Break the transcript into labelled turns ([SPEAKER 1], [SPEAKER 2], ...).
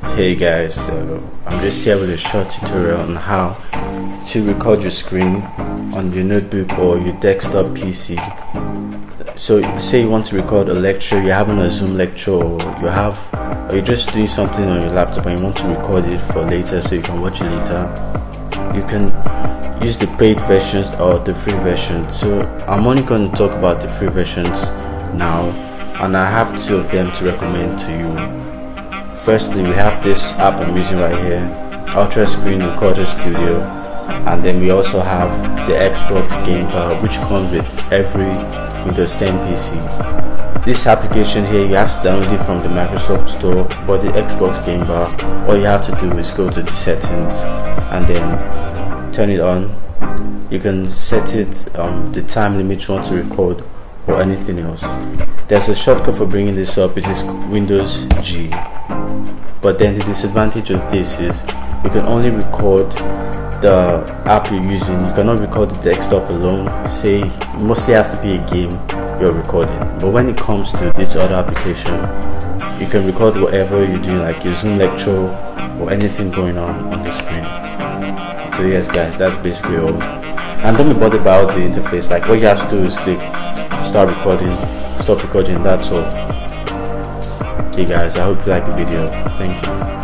[SPEAKER 1] Hey guys, so I'm just here with a short tutorial on how to record your screen on your notebook or your desktop PC. So say you want to record a lecture, you're having a Zoom lecture, or you're just doing something on your laptop and you want to record it for later so you can watch it later. You can use the paid versions or the free version. So I'm only going to talk about the free versions now, and I have two of them to recommend to you. Firstly, we have this app I'm using right here, Ultra Screen Recorder Studio, and then we also have the Xbox Game Bar, which comes with every Windows 10 PC. This application here, you have to download it from the Microsoft Store, but the Xbox Game Bar, all you have to do is go to the settings and then turn it on. You can set it the time limit you want to record or anything else. There's a shortcut for bringing this up, it is Windows G. But then the disadvantage of this is you can only record the app you're using. You cannot record the desktop alone. Say it mostly has to be a game you're recording. But when it comes to this other application, you can record whatever you're doing, like your Zoom lecture or anything going on the screen. So yes guys, that's basically all. And don't be bothered about the interface. Like what you have to do is click start recording, stop recording, that's all. Okay guys, I hope you liked the video. Thank you.